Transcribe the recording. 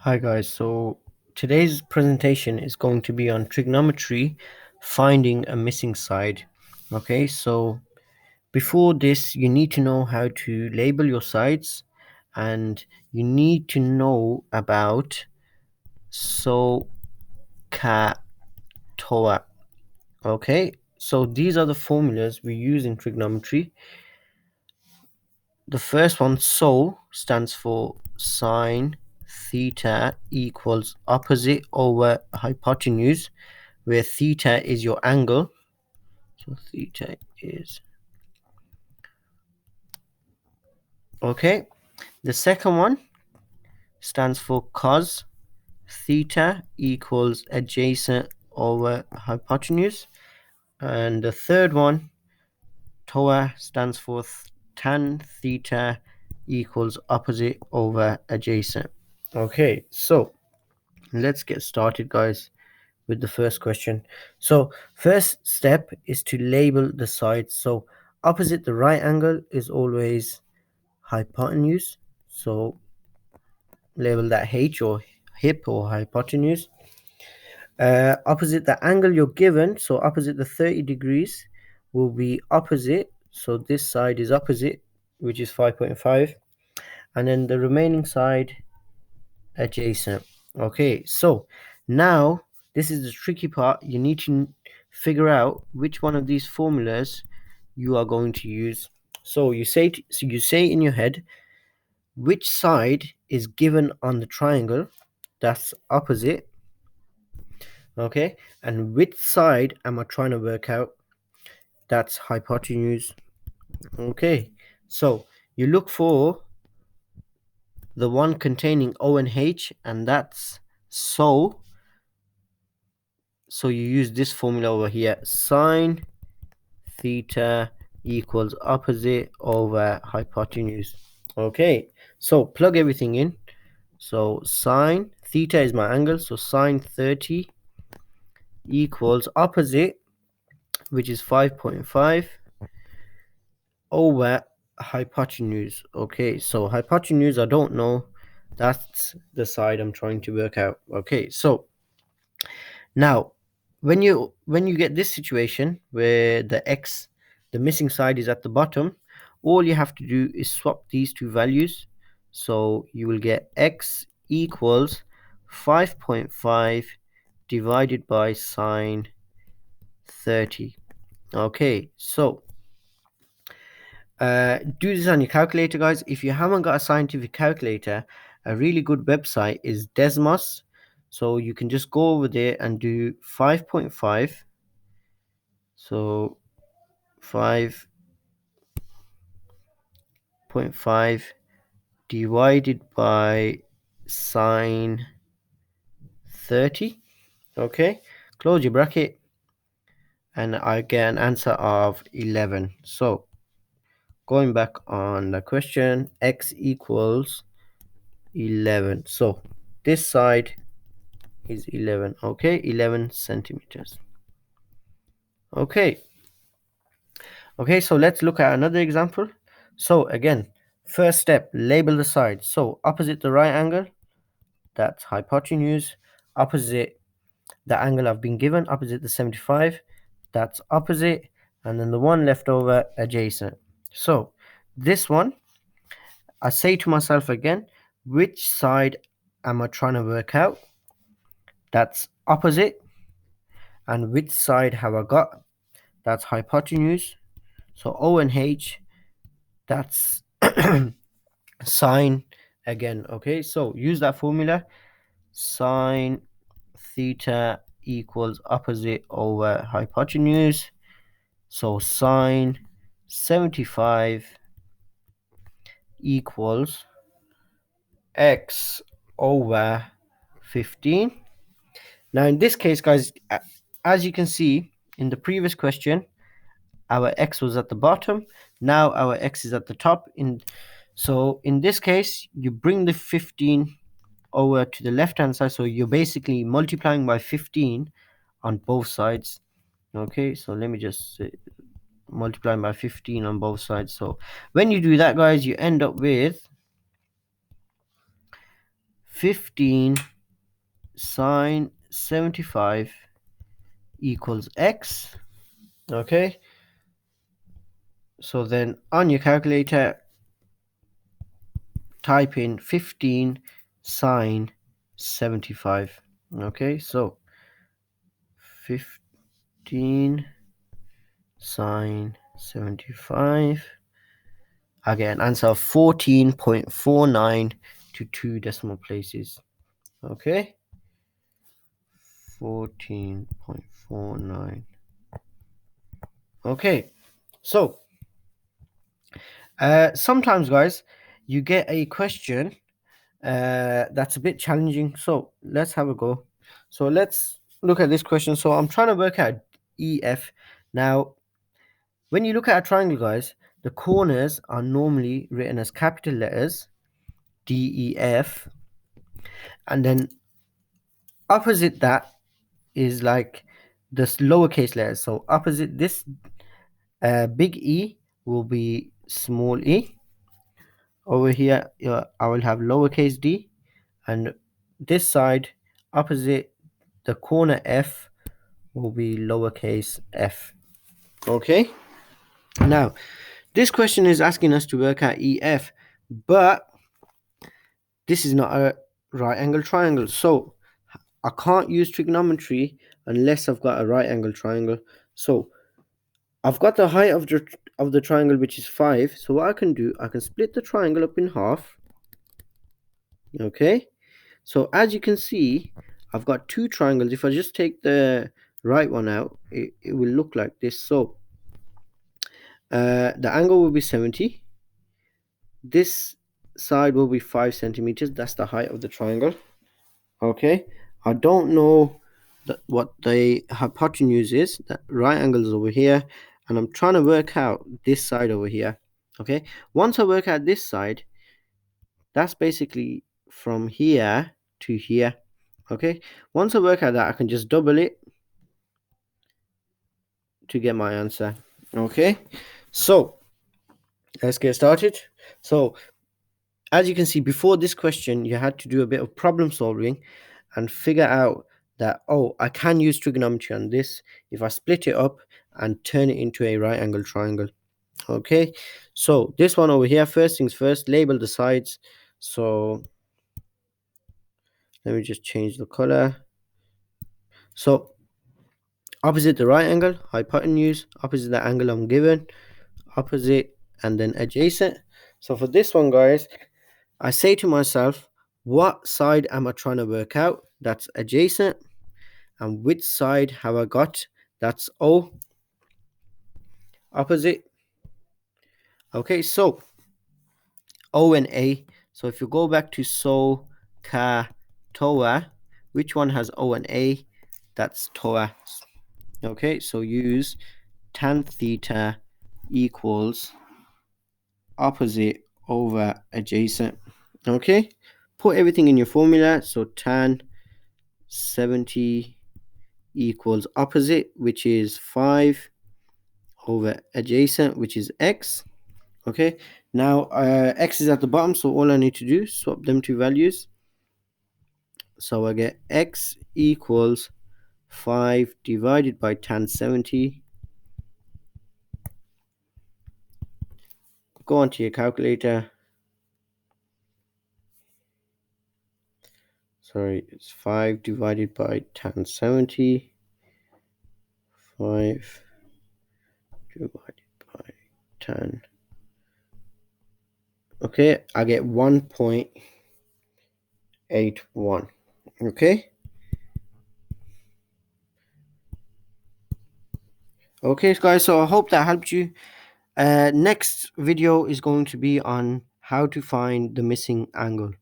Hi guys, so today's presentation is going to be on trigonometry finding a missing side. Okay, so before this you need to know how to label your sides and you need to know about SOHCAHTOA. Okay, so these are the formulas we use in trigonometry. The first one, stands for sine theta equals opposite over hypotenuse, where theta is your angle. So theta is okay. The second one stands for cos theta equals adjacent over hypotenuse. And the third one, TOA, stands for tan theta equals opposite over adjacent. Okay, so let's get started, guys, with the first question. So, first step is to label the sides. So, opposite the right angle is always hypotenuse. So, label that H or hip or hypotenuse. Opposite the angle you're given, so opposite the 30 degrees, will be opposite. So, this side is opposite, which is 5.5. And then the remaining side adjacent. Okay, so now this is the tricky part. You need to figure out which one of these formulas you are going to use. So you say in your head which side is given on the triangle, that's opposite. Okay, and which side am I trying to work out, that's hypotenuse. Okay, so you look for the one containing O and H, and that's so you use this formula over here, sine theta equals opposite over hypotenuse. Okay, so plug everything in. So sine theta is my angle, so sine 30 equals opposite, which is 5.5, over hypotenuse. Okay, so hypotenuse I don't know, that's the side I'm trying to work out. Okay, so now when you get this situation where the missing side is at the bottom, all you have to do is swap these two values. So you will get x equals 5.5 divided by sine 30. Okay, so do this on your calculator, guys. If you haven't got a scientific calculator, a really good website is Desmos. So you can just go over there and do 5.5. So 5.5 divided by sine 30. Okay, close your bracket and I get an answer of 11. So going back on the question, x equals 11. So this side is 11. Okay, 11 centimeters. Okay, so let's look at another example. So again, first step, label the sides. So opposite the right angle, that's hypotenuse. Opposite the angle I've been given, opposite the 75, that's opposite. And then the one left over, adjacent. So this one, I say to myself again, which side am I trying to work out? That's opposite. And which side have I got? That's hypotenuse. So O and H, that's sine again. Okay, so use that formula. Sine theta equals opposite over hypotenuse. So sine 75 equals x over 15. Now in this case, guys, as you can see in the previous question, our x was at the bottom. Now our x is at the top. So in this case, you bring the 15 over to the left hand side. So you're basically multiplying by 15 on both sides. Okay, so let me just say, multiplying by 15 on both sides. So when you do that, guys, you end up with 15 sine 75 equals x. Okay, so then on your calculator, type in 15 sine 75. Okay, so 15 sine 75. I get an answer of 14.49 to 2 decimal places. Okay, 14.49. Okay, so sometimes, guys, you get a question that's a bit challenging. So let's have a go. So let's look at this question. So I'm trying to work out EF. Now, when you look at a triangle, guys, the corners are normally written as capital letters, DEF, and then opposite that is like this lowercase letters. So opposite this big E will be small e. Over here, I will have lowercase d, and this side opposite the corner F will be lowercase f. Okay. Now, this question is asking us to work out EF, but this is not a right angle triangle. So I can't use trigonometry unless I've got a right angle triangle. So I've got the height of the triangle, which is 5. So what I can do, I can split the triangle up in half. Okay. So as you can see, I've got two triangles. If I just take the right one out, it will look like this. So the angle will be 70. This side will be 5 centimeters. That's the height of the triangle. Okay. I don't know what the hypotenuse is. The right angle is over here. And I'm trying to work out this side over here. Okay. Once I work out this side, that's basically from here to here. Okay. Once I work out that, I can just double it to get my answer. Okay. So let's get started. So as you can see, before this question, you had to do a bit of problem solving and figure out that, oh, I can use trigonometry on this if I split it up and turn it into a right angle triangle. Okay, so this one over here, first things first, label the sides. So let me just change the color. So opposite the right angle, hypotenuse, opposite the angle I'm given, opposite, and then adjacent. So for this one, guys, I say to myself, what side am I trying to work out? That's adjacent. And which side have I got? That's O, opposite. Okay, so O and A. So if you go back to So, Ka, Toa, which one has O and A? That's Toa. Okay, so use tan theta equals opposite over adjacent. Okay, put everything in your formula. So tan 70 equals opposite, which is 5 over adjacent, which is x. Okay, now x is at the bottom, so all I need to do is swap them two values. So I get x equals 5 divided by tan 70. Go onto your calculator. Sorry, it's 5 divided by tan 70. 5 divided by tan. Okay, I get 1.81. Okay. Okay, guys, so I hope that helped you. Next video is going to be on how to find the missing angle.